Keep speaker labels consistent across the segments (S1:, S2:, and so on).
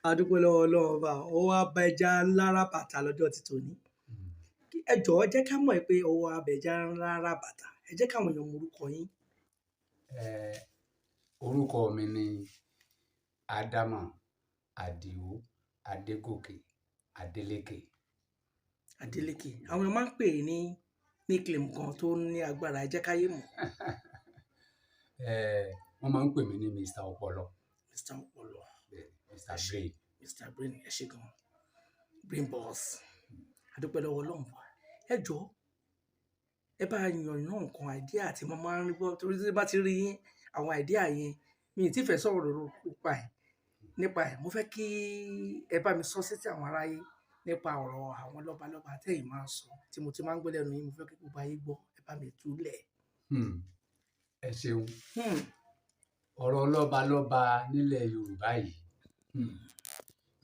S1: A dúpẹ́ lọ́wọ́ Ọlọ́run Ọba, ó wá bá ẹja ńlá rábàtà lọ́jọ́ ti tòní. Ẹ jọ̀ọ́ jẹ́ ká mọ̀ pé ó wá bá ẹja ńlá rábàtà. Ẹ jẹ́ káwọn èèyàn mọ orúkọ yín.
S2: Orúkọ mi ni Ádámọ̀ Àdìó Adégòkè Adélékè.
S1: Adélékè. Àwọn èèyàn máa ń pè é ní nickname kan tó ní agbára. Ẹ jẹ́ káyé mọ̀.
S2: Wọ́n máa ń pè mí ní Mr. Ọpọlọ.
S1: Mr. Ọpọlọ.
S2: Mr. Brain.
S1: Mr. Brain, ẹ ṣé gan. Brain boss. A dúpẹ́ lọ́wọ́ Ọlọ́run Ọba. Ẹ jọ̀ọ́ ẹ bá yàn náà nǹkan idea tí mo máa ń rí gbọ́ torí tí bá ti rí àwọn idea yẹn mi ì tí fẹ́ sọ̀rọ̀ nípa ẹ̀. Mo fẹ́ kí ẹ bá mi sọ sétí àwọn aráyé nípa ọ̀rọ̀ àwọn lọ́balọ́ba tẹ́yin máa ń sọ tí mo ti máa ń gbọ́ lẹ́nu yín. Mo fẹ́ kí gbogbo ayé gbọ́. Ẹ bá mi túlẹ̀.
S2: Ẹ ṣeun. Ọ̀rọ̀ lọ́balọ́ba nílẹ̀ Yorùbá yìí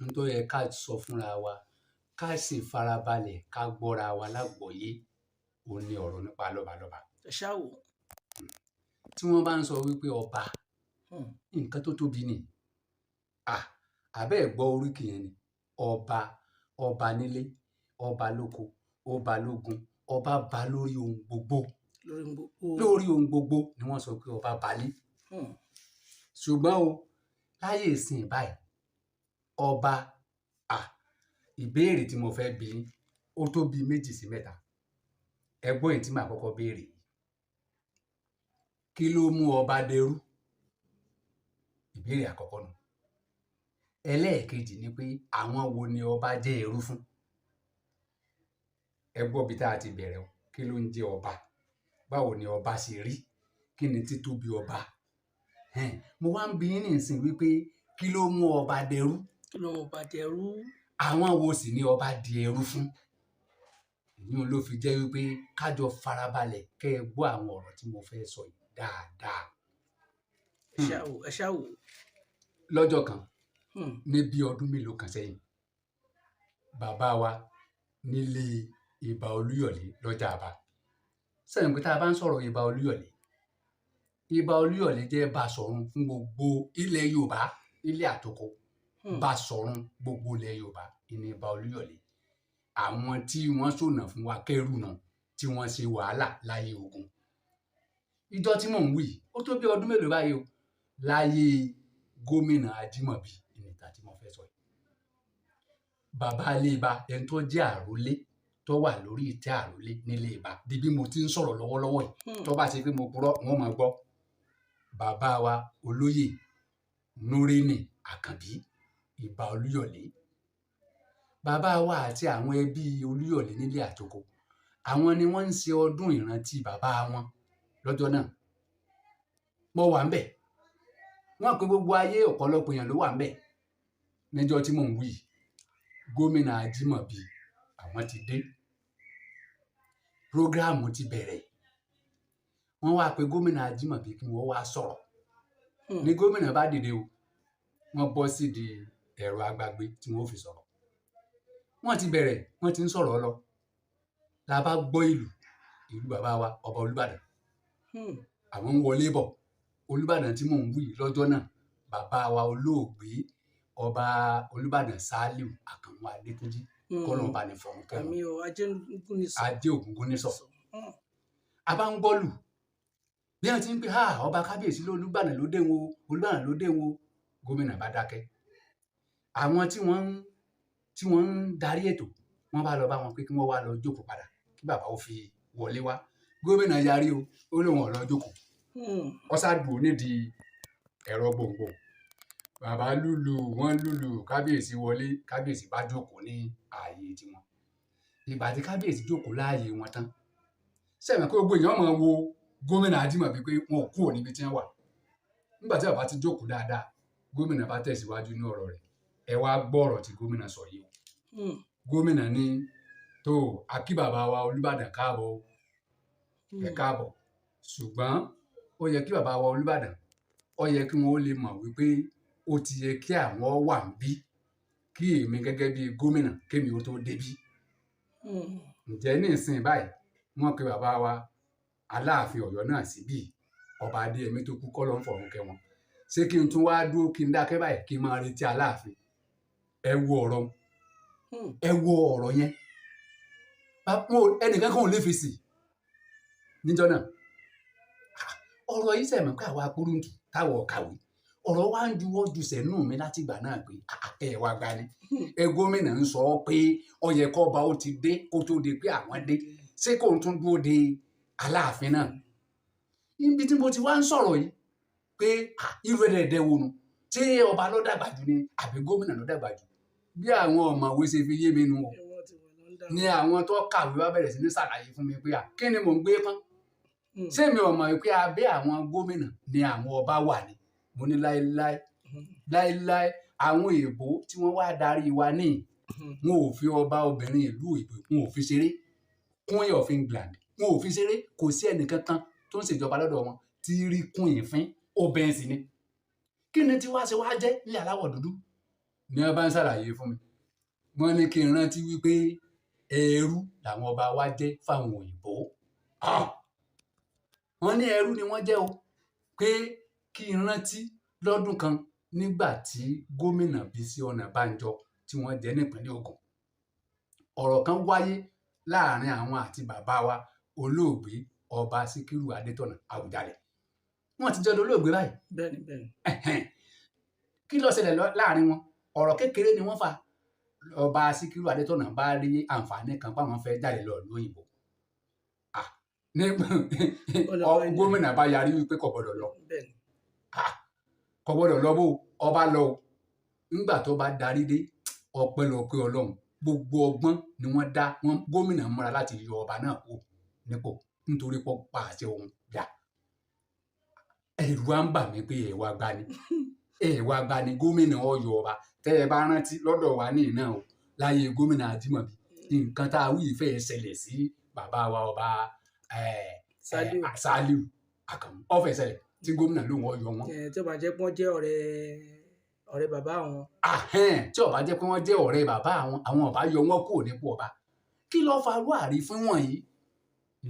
S2: n tó yẹ ká sọ fúnra wa ká sì farabalẹ̀ ká gbọ́ra wa lágbọ̀ọ́yé òun ni ọ̀rọ̀ nípa lọ́balọ́ba.
S1: Ẹ ṣáà wò.
S2: Tí wọ́n bá ń sọ wípé ọba nǹkan tó tóbi ni àbẹ́ ẹ̀ gbọ́ oríkì yẹn ni ọba, ọba nílé, ọba lóko, ọba lógun, ọba ba lórí ohun gbogbo. Lórí ohun gbogbo ni wọ́n sọ pé ọba balé. Ṣùgbọ́n o láyé ìsìn báyìí ọba ìbéèrè tí mo fẹ́ bi ó tó bí 2 sí 3. Ẹ gbọ́ èyí tí màá kọ́kọ́ béèrè. Kí ló mú ọba dẹrú? Ìbéèrè àkọ́kọ́ nù. Ẹlẹ́ẹ̀kejì ni pé àwọn wo ni ọba jẹ́ ẹrú fún? Ẹ gbọ́ bí tá a ti bẹ̀rẹ̀ o. Kí ló ń jẹ́ ọba? Báwo ni ọba ṣe rí? Kí ni títóbi ọba? Mo wá ń bi yín nísìn wípé kí ló mú ọba dẹrú?
S1: Kí ló mú ọba dẹrú?
S2: Àwọn wo sì ni ọba di ẹrú fún? Ìyẹn ló fi jẹ́ wípé kájọ farabalẹ̀ kẹ́ ẹ gbọ́ àwọn ọ̀rọ̀ tí mo fẹ́ sọ yìí dáadáa.
S1: Ẹ ṣáà wò.
S2: Lọ́jọ́ kan ní bí ọdún mélòó kan sẹ́yìn bàbá wa nílé Ìbà Olúyọ̀lé lọ́jà Àbá. Sẹ́yìn pé tá a bá ń sọ̀rọ̀ Ìbà Olúyọ̀lé, Ìbà Olúyọ̀lé jẹ́ Basọ̀run fún gbogbo ilẹ̀ Yorùbá, ilé àtòkò. Basọ̀run gbogbo ilẹ̀ Yorùbá ní Ìbà Olúyọ̀lé. Àwọn tí wọ́n ṣọ̀nà fún wa kẹ́rù náà tí wọ́n ṣe wàhálà láyé ogun. Ìjọ tí mò ń wí ó tó bí ọdún mélòó báyìí o láyé gómìnà Ajímọ̀bí ìnìta tí mo fẹ́ sọ yìí. Bàbá ilé Ìbà ẹni tó jẹ́ àrólé tó wà lórí ìtẹ́ àrólé nílé Ìbà di bí mo ti ń sọ̀rọ̀ lọ́wọ́lọ́wọ́ yìí tó bá ṣe pé mo purọ́ wọ́n máa gbọ́. Bàbá wa olóyè Núrénì Àkànbí Ìbà Olúyọ̀lé. Bàbá wa àti àwọn ẹbí Olúyọ̀lé nílé àtòkò àwọn ni wọ́n ń ṣe ọdún ìrántí bàbá wọn lọ́jọ́ náà. Mo wà ńbẹ̀. Wọ́n pè gbogbo ayé ọ̀pọ̀lọpọ̀ èèyàn ló wà ńbẹ̀. Níjọ́ tí mò ń wí gómìnà Ajímọ̀bí àwọn ti dé. Prógráàmù ti bẹ̀rẹ̀. Wọ́n wá pe gómìnà Ajímọ̀bí kí wọ́n wá sọ̀rọ̀. Ní gómìnà bá dìde o wọ́n bọ́ sídi ẹ̀rọ agbágbé tí wọ́n fi sọ̀rọ̀. Wọ́n ti bẹ̀rẹ̀ wọ́n ti ń sọ̀rọ̀ lọ. La bá gbọ́ ìlú bàbá wa ọba Olúbàdàn. Àwọn ń wọlé bọ̀. Olúbàdàn tí mò ń wí lọ́jọ́ náà bàbá wa olóògbé ọba Olúbàdàn Sàálíù Àkànmú Adétúnjí kọ́lọ́run bá ní fọ̀run kẹ́ wọn. Ajé Ògúngúnnísọ̀. A bá ń gbọ́lù bí wọ́n ti ń pè ọba kábíyèsí ló Olúbàdàn ló dé wọn o Olúbàdàn ló dé wọn o. Gómìnà bá dákẹ́. Àwọn tí wọ́n ń darí ètò wọ́n bá lọ bá wọn pé kí wọ́n wá lọ jókòó padà kí bàbá ó fi wọlé wá. Gómìnà yarí o ó lóun ò lọ jókòó. Ó sá dùn nídìí ẹ̀rọ gbòǹgbò. Bàbá lùlù wọ́n lùlù kábíyèsí wọlé kábíyèsí bá jókòó ní ààyè tiwọn. Ìgbà tí kábíyèsí jókòó láàyè wọn tán sẹ́yìn pé gbogbo èèyàn máa wo gómìnà Ajímọ̀bí pé wọn ò kúrò níbi tí wọ́n wà. Nígbà tí bàbá ti jókòó dáadáa gómìnà bá tẹ̀síwájú ní ọ̀rọ̀ rẹ̀. Ẹ wá gbọ́ ọ̀rọ̀ tí gómìnà sọ yìí o. Gómìnà ní tó akí bàbá wa Olúbàdàn káàbọ̀ ẹ káàbọ̀ ṣùgbọ́n ó yẹ kí bàbá wa Olúbàdàn ó yẹ kí wọ́n lè mọ̀ wípé ó ti yẹ kí àwọn wà níbí kí èmi gẹ́gẹ́ bí gómìnà kémi ó tó débí. Ǹjẹ́ ní ìsìn báyìí wọ́n pe bàbá wa Aláàfin Ọ̀yọ́ náà síbí ọba Adéyẹmí tó kú kọ́lọ́run fọ̀run kẹ́ wọn. ṣé kí n tún wá dúró kí n dákẹ́ báyìí kí n máa retí Aláàfin ẹ wo ọ̀rọ̀ yẹn ẹnìkan kan ò lè fèsì níjọ́ náà ọ̀rọ̀ yìí sẹ̀mọ̀ pé àwa kúrúǹtù táwọn kàwé ọ̀rọ̀ wa ń juwọ́ ju sẹ́nu mi láti ìgbà náà pé ẹ wá gba ni gómìnà ń sọ pé ó yẹ kọ́ba ó ti dé kó tó di pé àwọn dé ṣé kò ń tún dúró de Aláàfin náà níbi tí mo ti wá ń sọ̀rọ̀ yìí pé irú ẹ̀dẹ̀ẹ̀dẹ̀ wo nu ṣé ọba ló dàgbà jù ni àbí gómìnà ló dàgbà jù bí àwọn ọ̀mọ̀wé ṣe fi yé mi nu o ni àwọn tó kàwé wá bẹ̀rẹ̀ sí ní ṣàlàyé fún mi pé kí ni mò ń gbé pọ́n ṣé mi ò mọ̀ pé abẹ́ àwọn gómìnà ni àwọn ọba wà ní mo ní láéláé àwọn èèbó tí wọ́n wá darí wa ní wọn ò fi ọba obìnrin ìlú ìbò wọn ò fi ṣeré Queen of England wọn ò fi ṣeré kò sí ẹnìkankan tó ń ṣèjọba lọ́dọ̀ wọn tí rí Queen fín obìnrin sì ni kí ni tí wá ṣe wá jẹ́ ní aláwọ̀ dúdú ni wọ́n bá ń ṣàlàyé fún mi wọ́n ní kí n rántí wípé ẹrú làwọn ọba wa jẹ́ fáwọn òyìnbó wọ́n ní ẹrú ni wọ́n jẹ́ o pé kí n rántí lọ́dún kan nígbà tí gómìnà Bísí Ọ̀nàbánjọ tí wọ́n jẹ́ nípínlẹ̀ Ògùn ọ̀rọ̀ kan wáyé láàrin àwọn àti bàbá wa olóògbé ọba Síkírù Adétọ̀nà Àwùjalẹ̀ wọ́n ti jẹ́ olóògbé báyìí
S1: bẹ́ẹ̀ni
S2: kí ló ṣẹlẹ̀ láàrin wọn ọ̀rọ̀ kékeré ni wọ́n fà ọba Síkírù Adétọ̀nà bá rí àǹfààní kan páwọn fẹ́ jáde lọ lóyìnbó gómìnà bá yarí wípé kò gbọdọ̀ lọ kò gbọdọ̀ lọ bó ọba lọ o nígbà tó bá darí dé ọpẹ́lọpẹ́ Ọlọ́run gbogbo ọgbọ́n ni wọ́n dá wọn gómìnà múra láti yọ ọba náà kó nípò nítorí pọ́ pa àṣẹ òun yá ẹ̀rù á ń bà mí pé ẹ̀wà gba ni gómìnà Ọ̀yọ́ ọba tẹ́ ẹ bá rántí lọ́dọ̀ wa ní ìná o láyé gómìnà Ajímọ̀bí nǹkan tá a wí ìfẹ́ ṣẹlẹ̀ sí bàbá wa ọba Sàlíù Àkànmú ọ̀fẹ́ ṣẹlẹ̀ tí gómìnà ló wọ́n yọ wọn.
S1: tí ó bá jẹ́ pé wọ́n jẹ́ ọ̀rẹ́ bàbá àwọn.
S2: tí ó bá jẹ́ pé wọ́n jẹ́ ọ̀rẹ́ bàbá àwọn ọba yọ wọn kúrò nípò ọba kí ló fa irú àrífín wọ̀nyí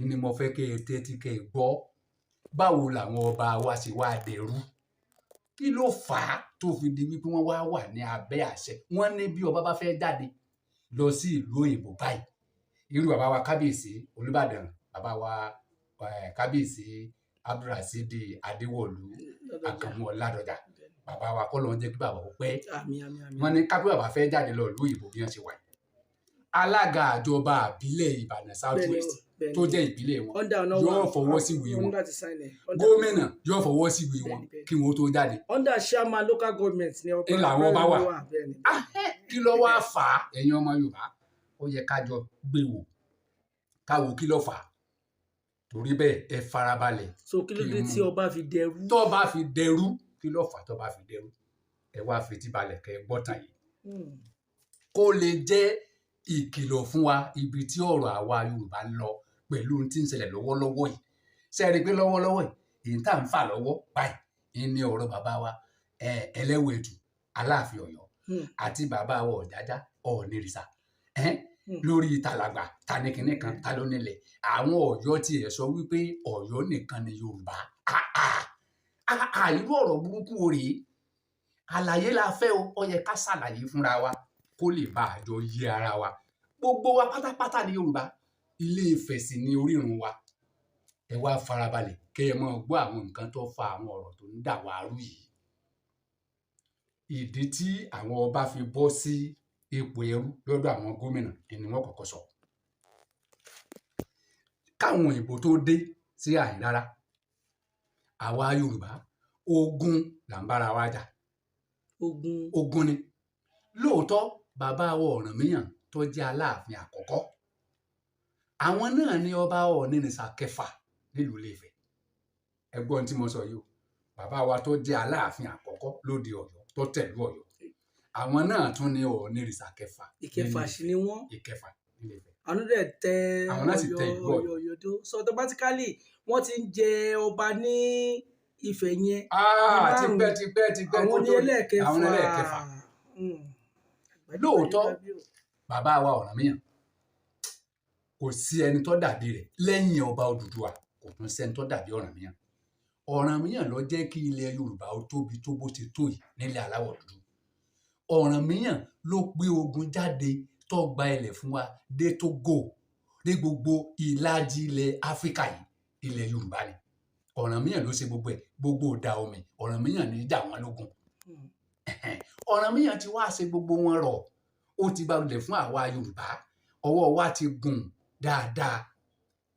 S2: ni mo fẹ́ kẹ́ ẹ tẹ́tí kẹ́ ẹ gbọ́ báwo làwọn ọba wa ṣe wá dẹrú kí ló fà á tó fi di wípé wọ́n wá wà ní abẹ́ àṣẹ wọ́n ní bí ọba bá fẹ́ jáde lọ sí ìlú òyìnbó báyìí irú bàbá wa kábíyèsí Olúbàdàn bàbá wa kábíyèsí Abdulrasheed Adéwọ̀lú Àkànmú Ọládọjà bàbá wa kọ́ ló ń jẹ́ kí bàbá ó pẹ́ wọ́n ní kápẹ́ bàbá fẹ́ jáde lọ ìlú òyìnbó bí wọ́n ṣe wà alága àjọba àbílẹ̀ Ìbàdàn South West tó jẹ́ ìbílẹ̀ wọn yóò fọwọ́ sí ìwé wọn gómìnà yóò fọwọ́ sí ìwé wọn kí wọn tó jáde.
S1: under chairman local government ni
S2: ọkọ làwọn bá wà kí ló wá fà á ẹ̀yin ọmọ Yorùbá ó yẹ kájọ gbé wò káwo kí ló fà á torí bẹ́ẹ̀ ẹ farabalẹ̀.
S1: so kí ló dé tí ọba fi dẹrú.
S2: tó bá fi dẹrú kí ló fà á tó bá fi dẹrú ẹ wá fetí balẹ̀ kẹ́ ẹ gbọ́ tàn yìí kó lè jẹ́ ìkìlọ̀ fún wa ibi tí ọ̀rọ̀ àwa Yorùbá ń lọ pẹ̀lú ohun tí ń ṣẹlẹ̀ lọ́wọ́lọ́wọ́ yìí ṣe é rí i pé lọ́wọ́lọ́wọ́ yìí èyí tá à ń fà lọ́wọ́ báyìí ní ọ̀rọ̀ bàbá wa Ẹlẹ́wẹ̀ẹ́dù Aláàfin Ọ̀yọ́ àti bàbá wa Ọ̀jájá Ọ̀ọ̀nìrìṣà lórí tàlàgbà tanìkìnní kan ta ló nílẹ̀ àwọn Ọ̀yọ́ tiẹ̀ sọ wípé Ọ̀yọ́ nìkan ni Yorùbá irú ọ̀rọ̀ burúkú rèé àlàyé la fẹ́ o ó yẹ ká ṣàlàyé fúnra wa kó lè bá àjọ yé ara wa gbogbo wa pátápátá ní Yorùbá Ilé Ifẹ̀ sì ni orírun wa ẹ wá farabalẹ̀ kẹ́ ẹ máa gbọ́ àwọn nǹkan tó fa àwọn ọ̀rọ̀ tó ń dà wá rú yìí ìdí tí àwọn ọba fi bọ́ sí ipò ẹrú lọ́dọ̀ àwọn gómìnà ni wọ́n kọ́kọ́ sọ káwọn òyìnbó tó dé sí àyín rárá àwa Yorùbá ogun là ń bára wa jà ogun ni lóòótọ́ bàbá wa Ọ̀rànmíyàn tó jẹ́ Aláàfin àkọ́kọ́ àwọn náà ní ọba Ọ̀ọ̀nìrìṣà kẹfà nílùú Ilé-Ifẹ̀ ẹgbọ́n tí mo sọ yìí o bàbá wa tó jẹ́ Aláàfin àkọ́kọ́ lóde Ọ̀yọ́ tó tẹ̀lú Ọ̀yọ́ àwọn náà tún ní Ọ̀ọ̀nìrìṣà kẹfà
S1: ìkẹfà sí ni wọ́n
S2: ìkẹfà nílé-Ifẹ̀
S1: àwọn náà tẹ Ọ̀yọ́ tó so automatically wọ́n ti ń jẹ ọba ní Ifẹ̀ yẹn
S2: tipẹ́
S1: àwọn ní ẹlẹ́ẹ̀kẹfà
S2: lóòótọ́ bàbá wa Ọ̀rànmíyàn kò sí ẹni tó dàbí rẹ̀ lẹ́yìn ọba Odùduwà kò tún sẹ́ni tó dàbí Ọ̀rànmíyàn Ọ̀rànmíyàn ló jẹ́ kí ilẹ̀ Yorùbá ó tóbi tó bó ti tó yìí nílẹ̀ aláwọ̀ dúdú. Ọ̀rànmíyàn ló gbé ogun jáde tó gba ilẹ̀ fún wa dé Tógò, dé gbogbo ìlàjì ilẹ̀ Áfíríkà yìí, ilẹ̀ Yorùbá ni. Ọ̀rànmíyàn ló ṣe gbogbo ẹ̀, gbogbo ìdá omi Ọ̀rànmíyàn ní jà wọ́n lógun. Ọ̀rànmíyàn ti wá ṣe gbogbo wọn rọ̀, ó ti gbalẹ̀ fún àwa Yorùbá, ọwọ́ wa ti gùn dáadáa.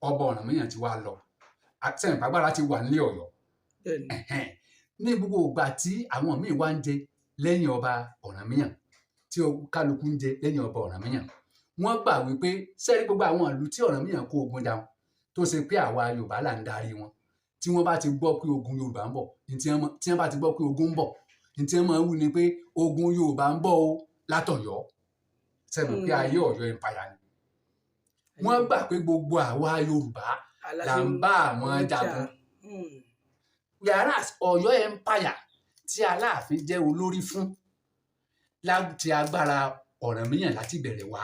S2: Ọba Ọ̀rànmíyàn ti wá lọ, àtẹ̀yìn pàgbára ti wà nílé Ọ̀yọ́. Ní gbogbo ìgbà tí àwọn míì wá ń jẹ lẹ́yìn ọba Ọ̀rànmíyàn, tí kálukú ń jẹ lẹ́yìn ọba Ọ̀rànmíyàn, wọ́n gbà wípé sẹ́rí gbogbo àwọn ìlú tí Ọ̀rànmíyàn kó ogun jà wọn, tó ṣe pé àwa Yorùbá là ń darí wọn, tí wọ́n bá ti gbọ́ pé ogun Yorùbá ń bọ̀, tí wọ́n bá ti gbọ́ pé ogun ń bọ̀, ní tí wọ́n máa ń wí ni pé ogun Yorùbá ń bọ̀ o látọ̀yọ́. Sẹ́nu pé ayé Ọ̀yọ́ empire ni. Wọ́n gbà pé gbogbo àwa Yorùbá là ń bá àwọn jagun. Whereas Ọ̀yọ́ empire tí Aláàfin jẹ́ olórí fún láti agbára Ọ̀rànmíyàn láti bẹ̀rẹ̀ wá,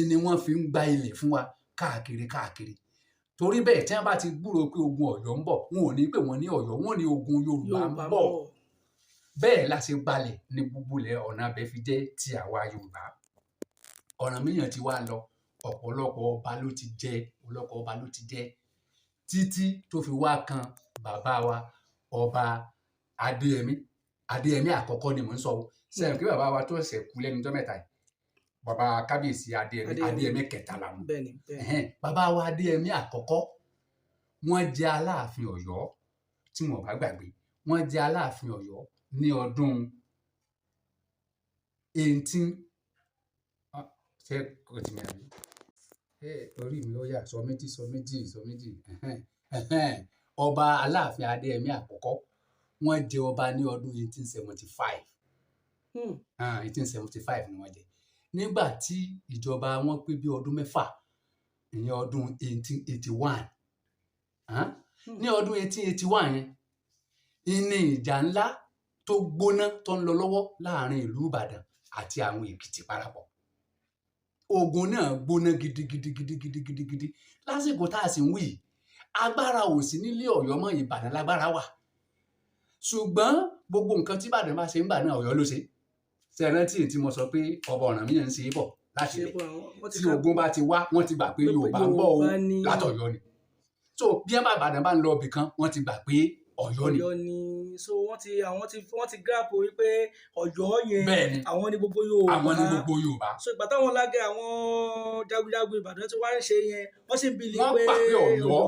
S2: ni wọ́n fi ń gba ilẹ̀ fún wa káàkiri. Torí bẹ́ẹ̀ tí wọ́n bá ti gbúròó pé ogun Ọ̀yọ́ ń bọ̀, wọn ò ní pè wọ́n ní Ọ̀yọ́, wọn ò ní ogun Yorùbá ń bọ̀. Bẹ́ẹ̀ la ṣe gbalẹ̀ ní gbogbo ilẹ̀ ọ̀nà abẹ́ fi jẹ́ ti àwa Yorùbá. Ọ̀rànmíyàn ti wá lọ, ọ̀pọ̀lọpọ̀ ọba ló ti jẹ títí tó fi wá kan bàbá wa ọba Adéyẹmí àkọ́kọ́ ni mò ń sọ o. Sẹ́yìn kí bàbá wa tó ṣẹ̀ kú lẹ́nu ọjọ́ mẹ́ta yìí, bàbá kábíyèsí Adéyẹmí kẹta làwọn. Bàbá wa Adéyẹmí àkọ́kọ́, wọ́n jẹ́ Aláàfin Ọ̀yọ́ tí wọ́n bá gbàgbé, wọ́n jẹ́ Aláàfin Ọ̀yọ́ ní ọdún 18 ṣe kò tí mi àbí orí mi ó yà sọ méjì. Ọba Aláàfin Adéyẹmí àkọ́kọ́, wọ́n jẹ ọba ní ọdún 1875. 1875 ni wọ́n jẹ. Nígbà tí ìjọba wọn pé bí ọdún mẹ́fà, ìyẹn ọdún 1881. Ní ọdún 1881 yẹn, ní ìjà ńlá tó gbóná tó ń lọ lọ́wọ́ láàrin ìlú Ìbàdàn àti àwọn Èkìtì parapọ̀. Ogun náà gbóná gidigidi. Lásìkò tá a sì ń wí, agbára ò sí nílé Ọ̀yọ́ mọ́, Ìbàdàn lágbára wà. Ṣùgbọ́n gbogbo nǹkan tí Ìbàdàn bá ṣe ń gbà náà Ọ̀yọ́ ló ṣe. Ṣé ẹ rántí tí mo sọ pé ọba Ọ̀rànmíyàn ń ṣe é bọ̀ láti ilẹ̀, tí ogun bá ti wá, wọ́n ti gbà pé Yorùbá ń bọ̀ o látọ̀yọ́ ni. So bí Ìbàdàn bá ń lọ ibì kan, wọ́n ti gbà pé Ọ̀yọ́ ni.
S1: So wọ́n ti gírápù wípé Ọ̀yọ́ yẹn àwọn ní gbogbo Yorùbá. So ìgbà táwọn lágẹ̀ àwọn jagunjagun Ìbàdàn tí wọ́n ń ṣe yẹn, wọ́n sì ń bìlì pé
S2: Ọ̀yọ́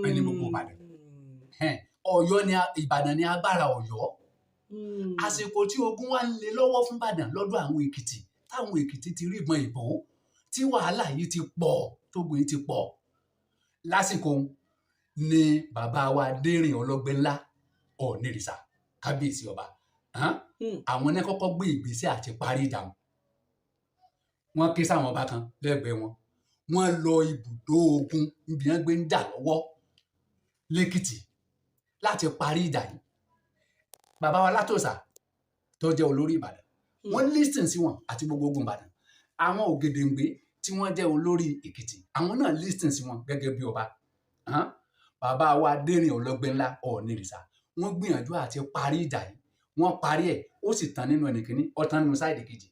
S2: ẹni gbogbo Ìbàdàn. Ọ̀yọ́ ni Ìbàdàn ní agbára Ọ̀yọ́. Àsìkò tí ogun wá ń le lọ́wọ́ fún Ìbàdàn lọ́dọ̀ àwọn Èkìtì, táwọn Èkìtì ti rí ìbọn ìbò, tí wàhálà yìí ti pọ̀, tógun yìí ti pọ̀, lásìkò ni bàbá wa Adérìn Ọlọ́gbẹ́nlá Ọ̀nìrìṣà kábíyèsí ọba, àwọn náà kọ́kọ́ gbé ìgbésẹ̀ àti parí ìjà wọn. Wọ́n ké sáwọn ọba kan lẹ́gbẹ̀ẹ́ wọn, wọ́n lọ ibùdó ogun níbi wọ́n gbé ń jà lọ́wọ́ lẹ́kìtì láti parí ìjà yìí. Bàbá wa Látòsà tó jẹ́ olórí Ìbàdàn, wọ́n listen sí wọn àti gbogbo ogun Ìbàdàn. Àwọn Ògèdèngbé tí wọ́n jẹ́ olórí Èkìtì, àwọn náà listen sí wọn gẹ́gẹ́ bí ọba. Bàbá wa Adérìn Ọlọ́gbẹ́nlá Ọ̀nìrìṣà, wọ́n gbìyànjú àti parí ìjà yìí, wọ́n parí ẹ̀, ó sì tán nínú ẹnìkíní, ó tán nínú sáìdì kejì.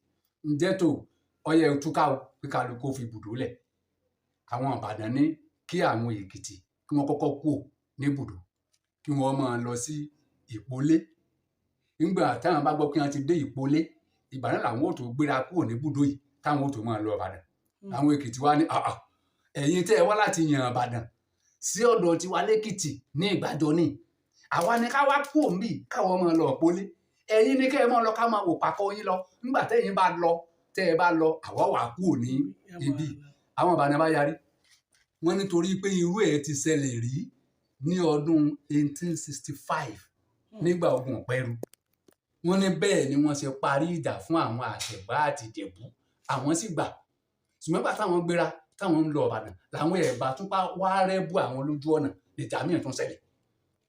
S2: Ǹjẹ́ tó ọyẹ túká o pé kálukú fi ibùdó lẹ̀. Àwọn Ìbàdàn ní kí àwọn Èkìtì kí wọ́n kọ́kọ́ kúrò ní ibùdó, kí wọ́n máa lọ sí Ìpolé. Nígbà táwọn bá gbọ́ pé wọ́n ti dé Ìpolé, Ìbàdàn làwọn ò tó gbéra kúrò ní ibùdó yìí táwọn ò tó máa lọ Ìbàdàn. Àwọn Èkìtì wá ní ẹ̀yin tẹ́ ẹ wá láti yan Ìbàdàn sí ọ̀dọ̀ tiwa lẹ́kìtì ní Ìgbàjọ ní, àwa ni ká wá kúrò níbí káwọn máa lọ Ìpolé, ẹ̀yin ni kẹ́ ẹ máa lọ ká máa wò pàkọ́ yín lọ. Nígbà tẹ́ ẹ bá lọ àwa wà kúrò ní ibi. Àwọn Ìbàdàn bá yarí, wọ́n nítorí pé irú ẹ̀ ti ṣẹlẹ̀ rí ní ọdún 1865 nígbà ogun Ọ̀pẹ́rù. Wọ́n ní bẹ́ẹ̀ ni wọ́n ṣe parí ìjà fún àwọn Àtẹ̀gbá àti Ìjẹ̀bú, àwọn sì gbà. Ṣùgbọ́n bá táwọn gbéra táwọn ń lọ Ìbàdàn, làwọn Ẹ̀gbá tún wá rẹ́bù àwọn lójú ọ̀nà, ìjà mìíràn tún ṣẹlẹ̀.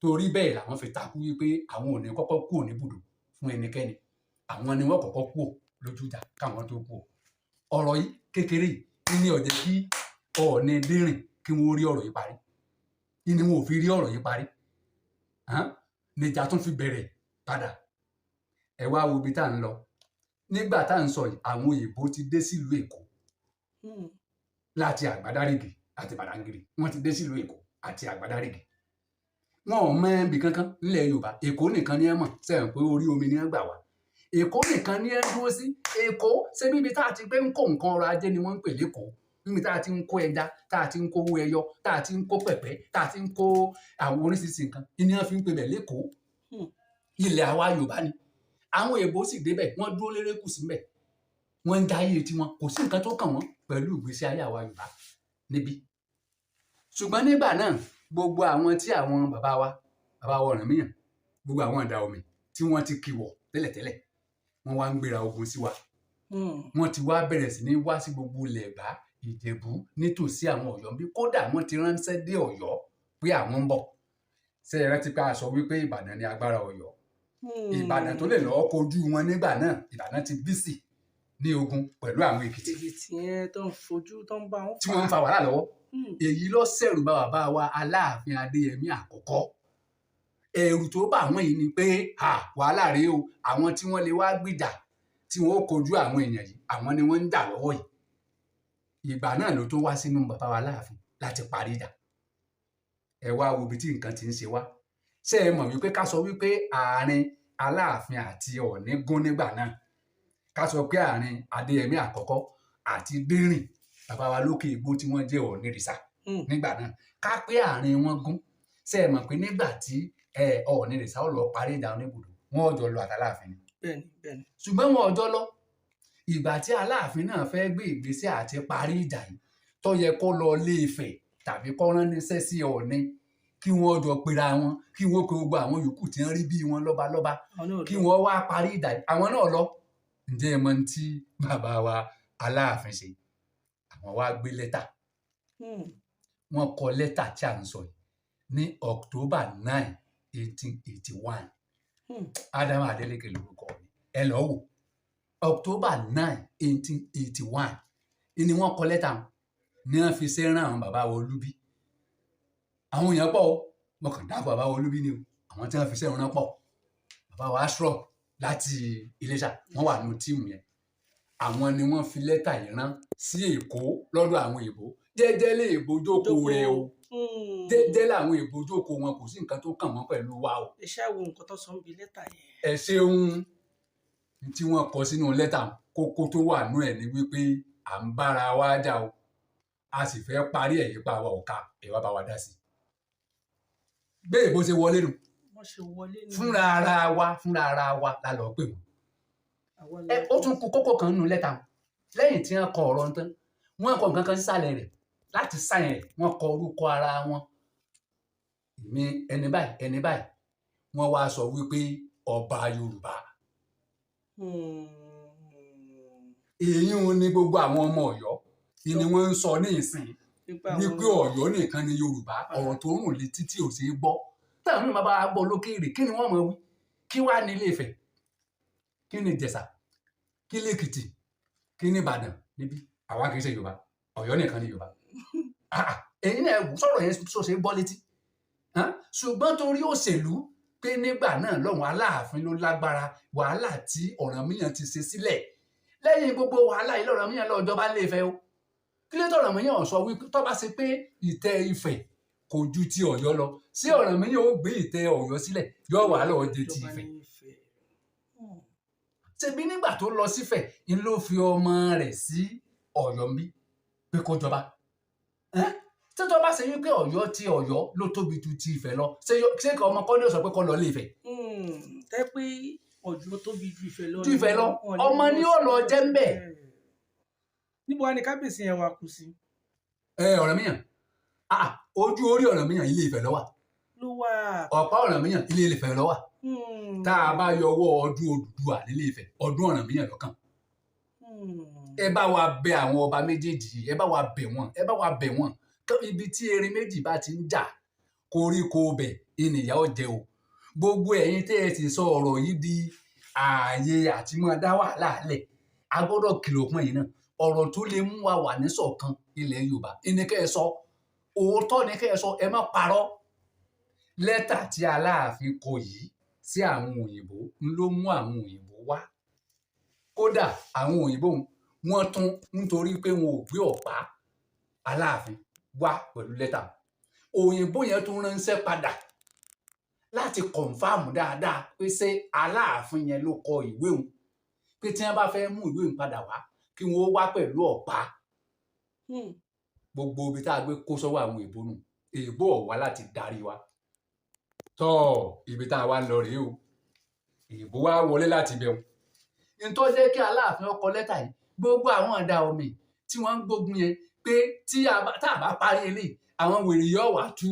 S2: Torí bẹ́ẹ̀ làwọn fi takú wípé àwọn ò ní kọ́kọ́ kúrò níbùdó fún ẹnikẹ́ni, àwọn ni wọ́n kọ́kọ́ kúrò lójú ìjà káwọn tó kúrò. Ọ̀rọ̀ yìí kékeré yìí ní ó jẹ́ kí Ọọ̀ni Dérìn kí wọ́n rí ọ̀rọ̀ yìí parí, ni wọn ò fi rí ọ̀rọ̀ yìí parí. níjà tún fi bẹ̀rẹ̀ padà. Ẹ wá wo ibi tá à ń lọ nígbà tá à ń sọ yìí àwọn òyìnbó ti dé sílùú Èkó láti Àgbàdárígì àti Bàdángìrì. Wọ́n ti dé sílùú Èkó àti Àgbàdárígì. Wọn ò mọ ibì kankan nílẹ̀ Yorùbá. Èkó nìkan ni ẹ mọ̀, sẹ́yìn pé orí omi ni ẹ gbà wá. Èkó nìkan ni ẹ dúró sí. Èkó ṣé bíbi tá a ti gbé ń kó nǹkan ọrọ̀ ajé ni wọ́n ń pè lÉkòó. Níbi tá a ti ń kó ẹja, tá a ti ń kó owó ẹyọ, tá a ti ń kó pẹ̀pẹ́, tá a ti ń kó àwọn oríṣiríṣi nǹkan. Ìní wọn fi ń pè bẹ̀ lÉkòó. Ilẹ̀ àwa Yorùbá ni. Àwọn èèbó sì débẹ̀, wọ́n dúró lérékù síbẹ̀. Wọ́n ń jayé tiwọn, kò sí nǹkan tó kàn wọ́n pẹ̀lú ìgbésí ayé àwa Yorùbá níbí. Ṣùgbọ́n nígbà náà gbogbo àwọn tí àwọn bàbá wa Ọ̀rànmíyàn, gbogbo àwọn Àdàọ̀mẹ̀ tí wọ́n ti kìwọ̀ tẹ́lẹ̀tẹ́lẹ̀, wọ́n wá ń gbéra ogun sí wa. Wọ́n ti wá bẹ̀rẹ̀ sí ní wá sí gbogbo ilẹ̀ Ẹ̀gbá, Ìjẹ̀bú nítòsí àwọn Ọ̀yọ́ bí. Kódà wọ́n ti ránṣẹ́ dé Ọ̀yọ́ pé àwọn ń bọ̀. Ṣé ẹ rántí pé a sọ wípé Ìbàdàn ni agbára Ọ̀yọ́? Ìbàdàn tó lè lọ́ọ́ kojú wọn nígbà náà, Ìbàdàn ti bísì ní ogun pẹ̀lú àwọn Èkìtì.
S1: Èkìtì yẹn tó ń fojú tó ń bá wọn fà.
S2: Tí wọ́n ń fa wàhálà lọ́wọ́. Èyí ló ṣẹ̀rù bá bàbá wa Aláàfin Adéyẹmí àkọ́kọ́. Ẹ̀rù tó bá àwọn yìí ni pé wàhálà rèé o, àwọn tí wọ́n lè wá gbìjà tí wọ́n ó kojú àwọn èèyàn yìí, àwọn ni wọ́n ń jà lọ́wọ́ yìí. Ìgbà náà ló tó wá sínú bàbá wa Aláàfin láti parí ìjà. Ẹ wá wo ibi tí nǹkan ti ń ṣe wá. Ṣé ẹ mọ̀ wípé ká sọ wípé àárín Aláàfin àti Ọọ̀ni gún nígbà náà? Ká sọ pé àárín Adéyẹmí àkọ́kọ́ àti Dérìn, bàbá wa lókè Igbó tí wọ́n jẹ́ Ọ̀ọ̀nìrìṣà nígbà náà. Ká pé àárín wọn gún. Ṣé ẹ mọ̀ pé nígbà tí Ọ̀ọ̀nìrìṣà ó lọ parí ìjà Oníbùdó, wọn ò jọ lọ àtàláàfin ni.
S1: Bẹ́ẹ̀ni.
S2: Ṣùgbọ́n wọn ò jọ lọ. Ìgbà tí Aláàfin náà fẹ́ gbé ìgbésẹ̀ àti parí ìjà yìí, tó yẹ kó lọ Ilé-Ifẹ̀ tàbí kó rán níṣẹ́ sí Ọọ̀ni kí wọ́n jọ pera wọn, kí wọ́n pe gbogbo àwọn yòókù tí wọ́n rí bí wọn lọ́balọ́ba, kí wọ́n wá parí ìjà yìí. Àwọn náà lọ. Ǹjẹ́ ẹ mọ̀ tí bàbá wa Aláàfin ṣe? Àwọn wá gbé lẹ́tà. Wọ́n kọ lẹ́tà tí à ń sọ yìí ní October 9, 1881. Ádámù Adélékè lórúkọ mi. Ẹ lọ wò. October 9, 1881 ni wọ́n kọ lẹ́tà wọn. Ní wọ́n fi ṣe rán àwọn bàbá wa Olúbí. Àwọn èèyàn pọ̀ o. Mo kàn dáàbò bàbá wa Olúbí ni o. Àwọn tí wọ́n fi ṣe rán pọ̀. Bàbá wa Astrop láti Iléṣà, wọ́n wà nínú tíìmù yẹn. Àwọn ni wọ́n fi lẹ́tà yìí rán sí Èkó lọ́dọ̀ àwọn èèbó. Jẹ́jẹ́ lé èèbó jókòó rẹ̀ o. Jẹ́jẹ́ làwọn èèbó jókòó wọn, kò sí nǹkan tó kàn wọ́n pẹ̀lú wa o.
S1: Ẹ ṣáà wo nǹkan tó sọ ń bi lẹ́tà yẹn.
S2: Ẹ ṣeun. Tí wọ́n kọ sínú lẹ́tà kókó tó wà nú ẹ̀ ni wípé à ń bára wa jà o. A sì fẹ́ parí ẹ̀ yípa wa ọ̀ka, ẹ wá bá wa dá sí. Bẹ́ẹ̀ bó ṣe wọlé nù.
S1: Wọ́n ṣe wọlé nù.
S2: Fúnra ara wa la lọ pè wọ́n. Ó tún kù kókó kan nínú lẹ́tà wọn. Lẹ́yìn tí wọ́n kọ ọ̀rọ̀ tán, wọ́n kọ nǹkan kan sísàlẹ̀ rẹ̀. Láti sáyẹn rẹ̀, wọ́n kọ orúkọ ara wọn. Èmi ẹni báyìí. Wọ́n wá sọ wípé ọba Yorùbá. Èyí ni gbogbo àwọn ọmọ Ọ̀yọ́ ni wọ́n ń sọ ní ìsìn wípé Ọ̀yọ́ nìkan ni Yorùbá. Ọ̀rọ̀ tó rùn létí tí ò ṣeé gbọ́. Táwọn náà bá gbọ́ lókèèrè, kí ni wọ́n mọ̀ wí? Kí wá ní Ilé-Ifẹ̀? Kí ni Ìjẹ̀ṣà? Kí l'Èkìtì? Kí ni Ìbàdàn níbí? Àwa kì í ṣe Yorùbá. Ọ̀yọ́ nìkan ni Yorùbá. Èyí náà sọ̀rọ̀ yẹn tó ṣe gbọ́ létí. Ṣùgbọ́n torí òṣèlú pé nígbà náà lọ́hùn Aláàfin ló lágbára, wàhálà tí Ọ̀rànmíyàn ti ṣe sílẹ̀. Lẹ́yìn gbogbo wàhálà yìí l'Ọ̀rànmíyàn lọ jọba Ilé-Ifẹ̀ o. Kí ló t'Ọ̀rànmíyàn sọ wípé tó bá ṣe pé ìtẹ́ Ifẹ̀ kò ju ti Ọ̀yọ́ lọ, sí Ọ̀rànmíyàn ó gbé ìtẹ́ Ọ̀yọ́ sílẹ̀, yóò wà lọ́ọ́ jẹ ti Ifẹ̀. Ṣebí nígbà tó lọ sífẹ̀ ni ló fi ọmọ rẹ̀ sí Ọ̀yọ́ ń bí pé kó jọba. Tí tó bá ṣe wípé Ọ̀yọ́ ti Ọ̀yọ́ ló tóbi ju ti Ifẹ̀ lọ, ṣé ọmọ kọ́ ni ó sọ pé kó lọ Ilé-Ifẹ̀?
S1: Tẹ́ pé Ọ̀yọ́ tóbi ju Ifẹ̀ lọ.
S2: Ju Ifẹ̀ lọ, ọmọ ni ó lọ jẹ́ ń bẹ̀.
S1: Níbo wá ni kábíyèsí yẹn wà kù sí?
S2: Ọ̀rànmíyàn. Ojú orí Ọ̀rànmíyàn Ilé-Ifẹ̀ ló wà.
S1: Ló wà.
S2: Ọ̀pá Ọ̀rànmíyàn Ilé-Ifẹ̀ ló wà. Tá a bá yọwọ́ ọdún Odùduwà Ilé-Ifẹ̀, ọdún Ọ̀rànmíyàn lọ́kàn. Ẹ bá wa bẹ àwọn ọba méjèèjì, ẹ bá wa bẹ̀ wọ́n. Ibi tí erin méjì bá ti ń jà, koríko bẹ̀ ènìyàn ó jẹ o. Gbogbo ẹ̀yin tẹ́ ẹ sì sọ ọ̀rọ̀ yìí di ààyè àti máa dá wàhálà lẹ̀. A gbọ́dọ̀ kìlọ̀ fún ẹ̀yin náà. Ọ̀rọ̀ tó lè mú wa wà ní ṣọ̀kan ilẹ̀ Yorùbá. Ẹni kẹ́ ẹ sọ, òótọ́ ni kẹ́ ẹ sọ, ẹ má parọ́. lẹ́tà tí Aláàfin kọ yìí sí àwọn òyìnbó ló mú àwọn òyìnbó wá. Kódà àwọn òyìnbó wọn tún nítorí pé wọn ò gbé ọ̀pá Aláàfin wá pẹ̀lú lẹ́tà, òyìnbó yẹn tún ránṣẹ́ padà láti kọ̀nfàmù dáadáa pé ṣé Aláàfin yẹn ló kọ ìwé òun, pé tí wọ́n bá fẹ́ mú ìwé òun padà wá kí wọ́n wá pẹ̀lú ọ̀pá. Gbogbo ibi tá a gbé kó sọ́wọ́ àwọn èèbó nù, èèbó ò wá láti darí wa. Tọ́ ibi tá a wá ń lọ rèé o, èèbó wá wọlé láti bẹ̀rù. Nítorí jẹ́ kí Aláàfin ó kọ lẹ́tà yìí, gbogbo àwọn ọ̀dà omi tí wọ́n ń gbógun yẹn pé tá a bá parí eléyìí àwọn wèrè yóò wá tú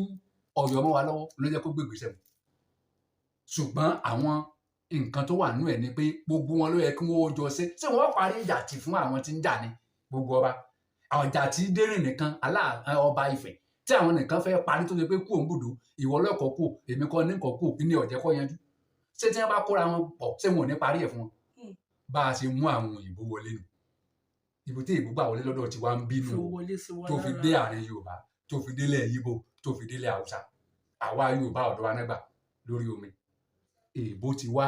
S2: Ọ̀yọ́ mọ́ wa lọ́wọ́ ló jẹ́ kó gbé ìgbésẹ̀. Ṣùgbọ́n àwọn nǹkan tó wà nínú ẹ̀ ni pé gbogbo wọn ló yẹ kí wọ́n jọ ṣe wọ́n parí ìjà tì fún àwọn tí ń jà ní gbogbo ọba. Ọjà tí Dérìn nìkan ọba Ifẹ̀ tí àwọn nìkan fẹ́ parí tó ṣe pé kú òǹbùdó ìwọ lọ́kọ̀ kù èmi kọ́ ní kọ̀ kù ní ọ̀jẹ̀ kọ́ yanjú. Ṣé tí wọ́n bá kóra wọn pọ̀ ṣé wọn ò ní parí ẹ̀ fún wọn? Bá a ṣe mú àwọn òyìnbó wọlé nù. Ibi tí ìbú gbà wọlé lọ́dọ̀ tí wá ń bínú tó fi dé àárín Yorùbá tó fi délẹ̀ Yíbò tó fi délẹ̀ Haúsá. Àwa Yorùbá ọ̀dọ́ wa nágbà lórí omi. Èèbó ti wá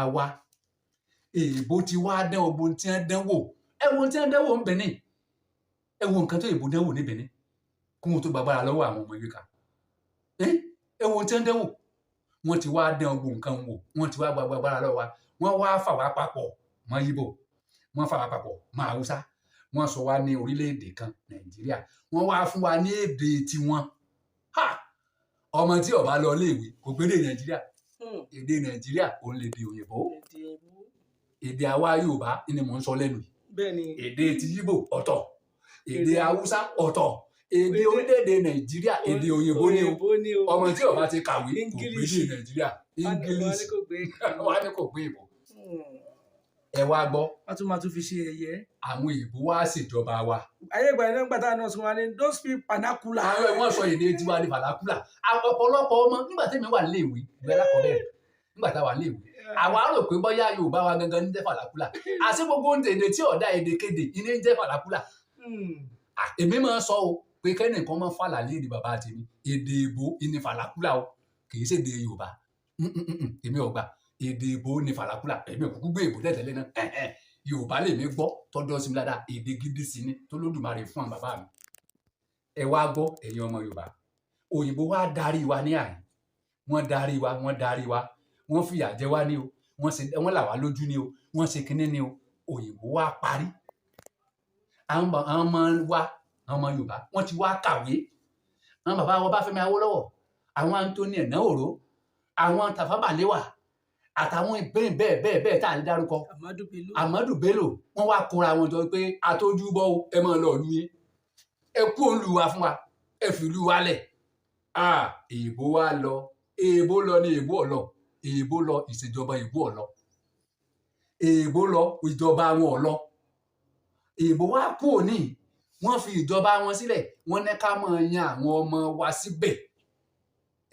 S2: èèbó ti wá dán ogun tí wọ́n dán wò. Ẹ wo tí wọ́n dán wò ń Benin. Ẹ wo nǹkan tó èèbó dán wò ní Benin kí wọ́n tó gbàgbára lọ́wọ́ àwọn ọmọ Yorùbá. Ẹ wo tí wọ́n dán wò. Wọ́n ti wá dán ogun nǹkan wò. Wọ́n ti wá gbàgbára lọ́wọ́ wa. Wọ́n wá fà wá papọ̀ mọ́ Yíbò. Wọ́n fà wá papọ̀ mọ́ Haúsá. Wọ́n sọ wá ní orílẹ̀-èdè kan Nàìjíríà. Wọ́n wá fún wa ní èdè tiwọn. Ọmọ tí ó bá lọ iléèwé kò gbédè Nàìjíríà. Èdè Nàìjíríà òun lè di òyìnbó. Èdè àwa Yorùbá ni mò ń sọ lẹ́nu yìí. Èdè ti Yíbò ọ̀tọ̀. Èdè Haúsá ọ̀tọ̀. Èdè orílẹ̀-èdè Nàìjíríà èdè òyìnbó ni o. Ọmọ tí ó bá ti kàwé kò gbédè Nàìjíríà. English wá ní kò gbé ìbò. Ẹ wá gbọ́.
S1: Wọ́n tún máa tún fi ṣe ẹ̀yẹ.
S2: Àwọn èèbó wá ṣèjọba wa.
S1: Ayé ìgbà yẹn nígbà táwọn náà sọ wọn ni don't speak vernacular.
S2: Wọ́n sọ èdè tiwa ní vernacular. Ọ̀pọ̀lọpọ̀ ọmọ nígbà tẹ́mi wà léèwé ìgbẹ́ lákọ̀ọ́bẹ̀rẹ̀ nígbà tá a wà léèwé. Àwa rò pé bóyá Yorùbá wa gangan ní jẹ́ vernacular. Àti gbogbo èdè tí ọ̀dà èdè kéde ìní ń jẹ́ vernacular. Èmi máa ń sọ o pé kẹ́nìkan máa ń fàlà léèdè bàbá tèmi. Èdè Ìgbò ní vernacular o kì í ṣe èdè Yorùbá. Èmi ò gbà. Èdè Ìgbò ní vernacular. Èmi ò kúkú gbé Ìgbò tẹ́lẹ̀ náà. Yorùbá lèmi gbọ́ tọ́jọ́ sí mi dáadáa èdè gidi sí ni tó lódùmarè fún àwọn bàbá mi. Ẹ wá gbọ́ ẹ̀yin ọmọ Yorùbá. Òyìnbó wá darí wa ní àyè. Wọ́n darí wa. Wọ́n fìyà jẹ wá ní o. Wọ́n là wá lójú ní o. Wọ́n ṣe kinní ní o. Òyìnbó wá parí. Àwọn ọmọ wa àwọn ọmọ Yorùbá wọ́n ti wá kàwé. Àwọn bàbá wọn Ọbáfẹ́mi Awólọ́wọ̀, àwọn Anthony Ẹ̀náòró, àwọn Tafawa Balewa àtàwọn ìbéèrè bẹ́ẹ̀ tá à ń dárúkọ. Amadu Bello wọ́n wá kóra wọn jọ pé atójúbọ ẹ máa lọ ìlú yín. Ẹ kú òǹlù wa fún wa. Ẹ fi ìlú wa lẹ̀. Èèbó wá lọ. Èèbó lọ ní èèbó ọ̀lọ́. Èèbó lọ ìṣèjọba èèbó ọ̀lọ́. Èèbó lọ ìjọba wọn ọ̀lọ́. Èèbó wá kú òní. Wọ́n fi ìjọba wọn sílẹ̀. Wọ́n ní ká máa yan àwọn ọmọ wa síbẹ̀.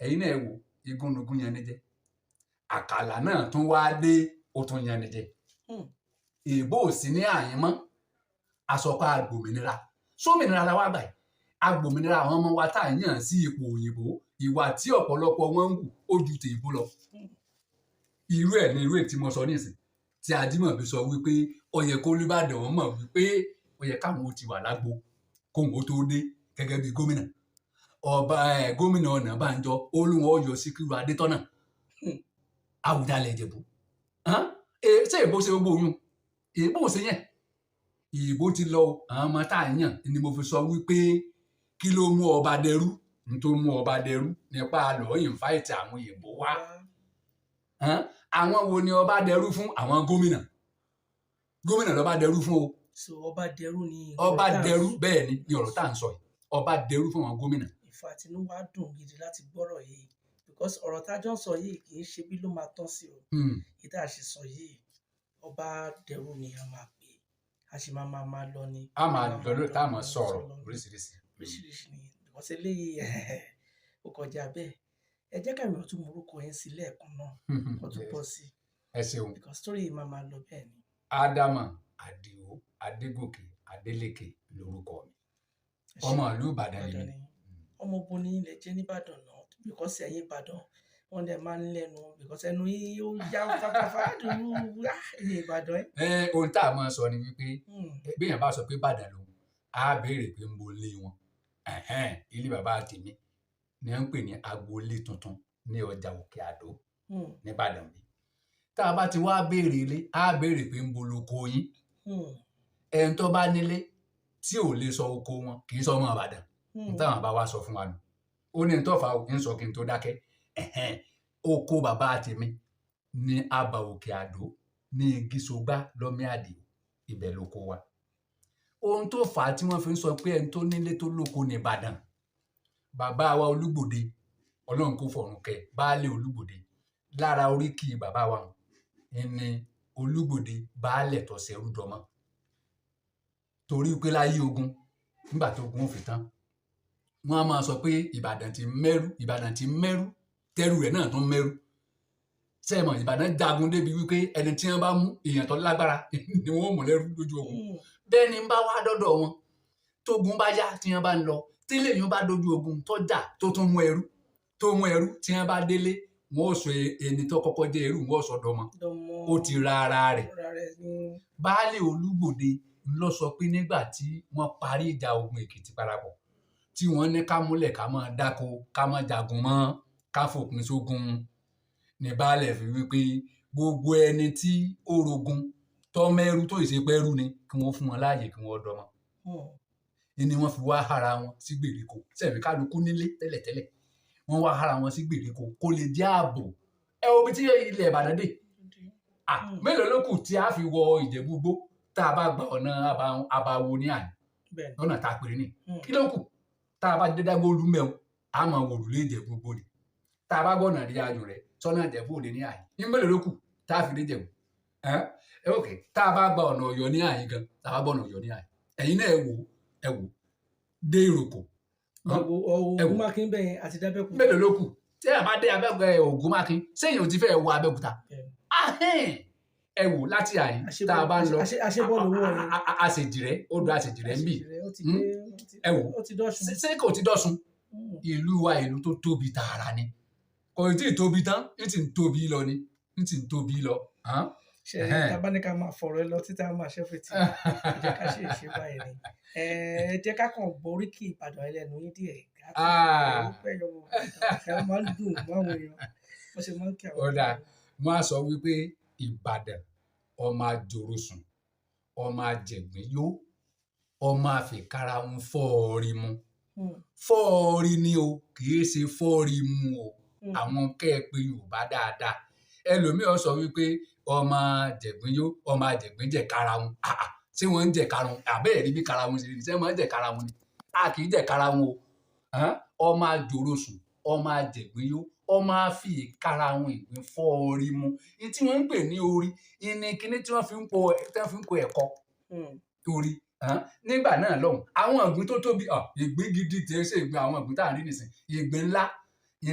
S2: Ẹ̀yin náà ẹ wò igúnnugún yẹn ní jẹ́. Àkàlà náà tún wá dé ó tún yan ní jẹ́. Èèbó ò sí ní àyín mọ́. Àsọpá agbòmìnira. Sómìnira la wá gbà yìí. Agbòmìnira àwọn ọmọ wa tá à ń yàn sí ipò òyìnbó. Ìwà tí ọ̀pọ̀lọpọ̀ wọn ń wù ó ju tèèbó lọ. Irú ẹ̀ ni irú ẹ̀ tí mo sọ nísìn. Tí Ajímọ̀bí sọ wípé ó yẹ kó Olúbàdàn wọn mọ̀ wípé ó yẹ káwọn ó ti wà lágbo kóhun ó tó dé gẹ́gẹ́ bí gómìnà. Gómìnà Ọ̀nàbànjọ Olúwọn Ọ̀yọ́ Síkírù Adétọ́nà. Àwùjalẹ̀ Ìjẹ̀bú. Ṣé èèbó ṣe gbogbo oyún? Èèbó ò ṣe yẹn. Èèbó ti lọ àwọn ọmọ tá à ń yàn ni mo fi sọ wípé kí ló mú ọba dẹrú? N tó mú ọba dẹrú nípa lọ́ọ́ ìnfàìtì àwọn èèbó wá. Àwọn wo ni ọba dẹrú fún? Àwọn gómìnà. Gómìnà lọ́ba dẹrú fún o.
S1: So ọba dẹrú ni.
S2: Ọba dẹrú bẹ́ẹ̀ ni ọ̀rọ̀ tá à ń sọ yìí. Ọba dẹrú fún àwọn gómìnà.
S1: Ìfàtinúwá dùn gidi láti gbọ́rọ̀ yìí because ọ̀rọ̀ tájọ́ ń sọ yìí kì í ṣe bí ló máa tán sí o. Ìdá àṣìsọ yìí ọba dẹrú ni a máa pè é. A sì máa lọ ni.
S2: A máa lọ lórí tá a máa sọ̀rọ̀ oríṣiríṣi.
S1: Oríṣiríṣi ni because eléyìí ó kọjá bẹ́ẹ̀. Ẹ jẹ́ ká ìrìn ọ̀tún morúkọ yẹn sí lẹ́ẹ̀kan náà. Ọtún bọ́ sí.
S2: Ẹ ṣeun.
S1: Because story yìí máa lọ bẹ́ẹ̀ ni.
S2: Ádámà Àdìó Adégòkè Adélékè lórúkọ mi. Ọmọ ìlú Ìbàdàn ni.
S1: Ọmọ bo ni ilẹ̀ jẹ́ ní Ìbàdàn náà because ẹ̀yin Ìbàdàn wọ́n dẹ̀ máa ń lẹ́nu because ẹnu yìí ó já fáfáfá dùrú ẹ̀yìn Ìbàdàn ẹ̀.
S2: ohun tá a máa sọ ni wípé bí èèyàn bá sọ pé Ìbàdàn lòun á béèrè pé ń bo ilé wọn ilé bàbá tèmi ni wọ́n ń pè ní agboolé tuntun ní ọjà Òkè Àdó nìbàdàn bí tá a bá ti wá béèrè ilé á béèrè pé ń bo lóko yín ẹni tó bá nílé tí ò lè sọ oko wọn kì í sọ ọmọ Ìbàdàn táwọn bá wá sọ fún wa nù ó ní tó fà ń sọ kí n tó dákẹ́ oko bàbá tèmi ní Abà Òkè Àdó ní Igisogbá lọ́mí Àdìó ibẹ̀ lóko wa ohun tó fà á tí wọ́n fi ń sọ pé ẹni tó nílé tó lóko ní Ìbàdàn bàbá wa Olúgbòde Ọlọ́run kò fọ̀run kẹ́ baálé Olúgbòde lára oríkì bàbá wa ní Olúgbòde baálẹ̀ tó ṣẹrú dọmọ torí pé láyé ogun nígbà tó ogun fi tán wọ́n á máa sọ pé Ìbàdàn ti mẹ́rú tẹ́rù rẹ̀ náà tún mẹ́rú sẹ́mọ̀ Ìbàdàn jagun débi wípé ẹni tí wọ́n bá mú èèyàn tó lágbára ni wọ́n mú lẹ́rú lójú ogun bẹ́ẹ̀ ni ń bá wá dọ́dọ̀ wọn tógun bá yá tí wọ́n bá ń lọ tí lèyìn bá dojú ogun tó jà tó tún mú ẹrú tí wọ́n bá délé wọ́n ó sọ ẹni tó kọ́kọ́ jẹ́ ẹrú wọ́n ó sọ dọmọ ó ti ra ara rẹ̀ baálé Olúgbòde ló sọ pé nígbà tí wọ́n parí ìjà ogun Èkìtì parapọ̀ tí wọ́n ní ká múlẹ̀ ká máa dáko ká máa jagun mọ́ ká fòpin sógun ní baálẹ̀ fi wípé gbogbo ẹni tí ó rogun tó mẹ́rú tó ìṣepẹ́rú ni kí wọ́n fún wọn láàyè kí wọ́n dọmọ ni wọ́n fi wá hara wọn sí gbèríko sẹ́ẹ̀fì kálukú nílé tẹ́lẹ̀tẹ́lẹ̀ wọ́n wá hara wọn sí gbèríko kó lè jẹ́ ààbò ẹ wo bí tí ilẹ̀ Ìbàdàn dé mélòó ló kù tí a fi wọ Ìjẹ̀bú-Igbó tá a bá gba ọ̀nà Àbáwo ní àná lọ́nà tá a pèrè ní kí ló kù tá a bá dé Dágbóolú mẹ́wọ̀n a máa wò lulẹ̀ Ìjẹ̀bú-Igbó ni tá a bá gbọ́nà rí ayò rẹ̀ sọ́nà Ìjẹ̀bú-Òde ní àyè ní mélòó ló kù tá a fi dé Ìjẹ̀bú ok tá a bá gba ọ̀nà Ọ̀yọ́ ní àyè gan tá a bá gbọ́nà Ọ̀yọ́ ní àyè ẹ̀yin náà ẹ wò dé Ìrókò
S1: Ògúnmákin bẹ́ẹ̀ àti dábẹ́kù
S2: mélòó ló kù tí a bá dé Ògúnmákin sẹ́yìn ò ti fẹ́ wọ Abẹ́òkúta ẹ wò láti àyè tá a bá ń lọ àṣejìrẹ́ odò àṣejìrẹ́ ń bì ẹ wò ṣé kò ti dọ̀sùn ìlú wa ìlú tó tóbi tààrà ni kò tí ì tóbi tán ní ti ń tóbi lọ ni ní ti ń tóbi lọ.
S1: ṣe tábánikà máa fọ̀rọ̀ ẹ lọ títí a máa ṣẹ́fẹ̀ tí ẹ jẹ́ ká ṣe ìṣe báyìí ni ẹ jẹ́ ká kàn gbọ́ oríkì Ìbàdàn ẹlẹ́nu yín díẹ̀ ẹ máa ń dùn máwọn èèyàn wọ́n ṣe máa ń kí àwọn
S2: èèyàn. wọ́n á sọ wípé Ìbàdàn ọmọ àjòròsùn ọmọ àjẹgbìn yó ọmọ àfikàrà ń fọ́ọ̀rì mu fọ́ọ̀rì ni o kì í ṣe fọ́ọ̀rì mu o àwọn kẹ́ ẹ pé Yorùbá dáadáa ẹlòmíràn sọ wípé ọmọ àjẹgbìn yó ọmọ àjẹgbìn jẹ karahun ṣé wọ́n ń jẹ karahun àbẹ́ẹ̀ rí bí karahun ṣe rí ṣé wọ́n ń jẹ karahun ni a kì í jẹ karahun o ọmọ àjòròsùn ọmọ àjẹgbìn yó ọmọ àfi karahun ìgbín fọ́ọ̀rì mu ní tí wọ́n ń pè ní orí ìní kíní tí wọ́n fi ń po ẹ̀kọ́ orí nígbà náà lọ́hùn àwọn ìgbín tó tóbi ìgbín gidi tí ẹ ṣe ìgbín àwọn ìgbín tá à ń rí nìsín ìgbín ńlá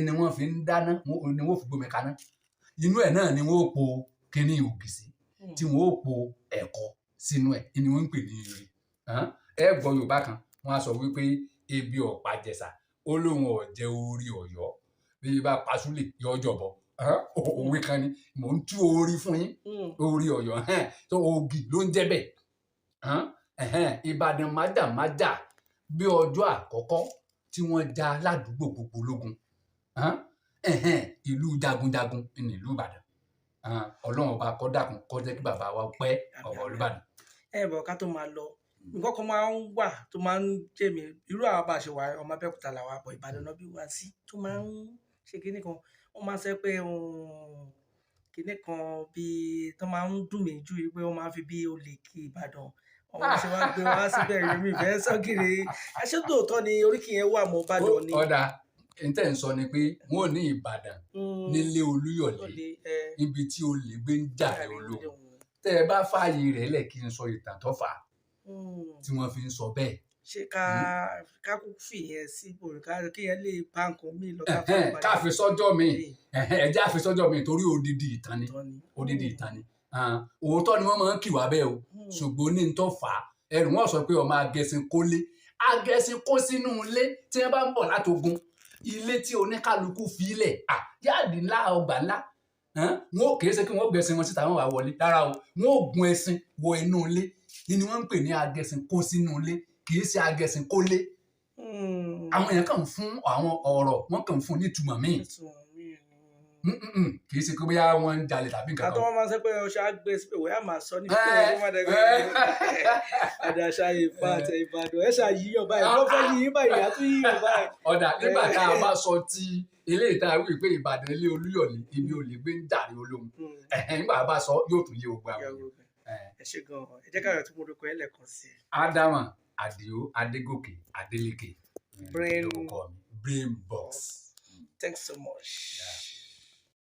S2: ni wọ́n fi ń dáná ni wọ́n fi gbómi kaná inú ẹ̀ náà ni wọ́n po kíní ògì sí tí wọ́n po ẹ̀kọ́ sínú ẹ̀ ni wọ́n ń pè ní orí ẹ gbọ́ Yorùbá kan wọ́n á sọ wípé ebi ọ̀pá jẹ̀sà ó lóun ọ̀jẹ̀ orí Ọ̀yọ́ bí bá pasúlè yọ jọ̀bọ òwe kan ni mò ń tú orí fún yín orí Ọ̀yọ́ tó ògì ló ń jẹ́ bẹ́ẹ̀ Ìbàdàn májàmájà bí ọjọ́ àkọ́kọ́ tí wọ́n já ládùúgbò gbogbo lógun ìlú jagunjagun ní ìlú Ìbàdàn Ọlọ́run ọba kó dákun kó jẹ́ kí bàbá wa pẹ́ ọ̀bọ̀ Olúbàdàn.
S1: bọ̀ ká tó máa lọ nǹkan kan máa ń wà tó máa ń jẹ́ mi irú àwọn bá a ṣe wà ọmọ Abẹ́òkúta làwọn àbọ̀ Ìbàdàn náà bí wá sí tó máa ń ṣe kinní kan wọ́n máa ń sẹ́ pé kinní kan bíi tó máa ń dùn mí jù pé wọ́n máa ń fi bí olè kí Ìbàdàn ọmọ ṣe wá gbé wá síbẹ̀ rí ìfẹ́ sọ́gìrì aṣọ́tòótọ́ ni oríkì yẹn wà mọ́ Ìbàdàn ni.
S2: ọ̀dà ntẹ́ ń sọ ni pé wọ́n ò ní Ìbàdàn nílé Olúyọ̀lé ibi tí olè gbé ń jàre olóhùn tẹ́ ẹ bá fààyè rẹ̀ lẹ̀ kí n sọ ìtàn tó fà á tí wọ́n fi ń sọ bẹ́ẹ̀.
S1: ṣé ká kú fìyẹn sí ibòrè kí yẹn lè bá nǹkan mi lọ
S2: ká fi sọ́jọ́ mi ẹ̀jẹ̀ á fi sọ́jọ́ mi torí odidi ìtàn ni òótọ́ ni wọ́n máa ń kì wá bẹ́ẹ̀ o ṣùgbọ́n ní tó fà á ẹrù wọn sọ pé ọmọ agẹṣin kó lé agẹṣin kó sínú ilé tí wọ́n bá ń bọ̀ látogun ilé tí oníkálukú fi ilẹ̀ yáàdì ńlá ọgbà ńlá wọn ò kìí ṣe kí wọ́n gbẹ̀sìn wọn síta wọn wà wọlé rárá o wọn ò gun ẹṣin wọ inú ilé ni wọ́n ń pè ní agẹṣin kó sínú ilé kìí ṣe agẹṣin kó lé àwọn èèyàn kàn ń fún àwọn ọ̀rọ̀ wọn kàn ń fún nítumọ̀ míì kìí ṣe pé bóyá wọ́n ń jalè tàbí nǹkan kan.
S1: àtọwọ́n máa ń sọ pé ọṣà gbé sí pé wòyá máa sọ ní pípẹ́ ọdún máa dẹ́gbẹ́ àdàṣà Ifá àti Ìbàdàn ẹ̀ ṣàyíyàn báyìí wọ́n fẹ́ yíyàn báyìí àtún yíyàn báyìí.
S2: ọ̀dà nígbà tá a bá sọ ti eléyìí tá a wí pé Ìbàdàn ilé Olúyọ̀lé ibi ò lè gbé ń dàrí olóhùn nígbà bá sọ yóò tún yé ogbà wọn.
S1: ẹ ṣe gan-an ẹ jẹ́ káyọ̀ tó mú orúkọ ẹ lẹ́ẹ̀kan sí i.
S2: Ádámà Àdìó Adégòkè Adélékè
S1: Brainbox.
S2: Brainbox.
S1: Thanks so much.
S2: Yeah.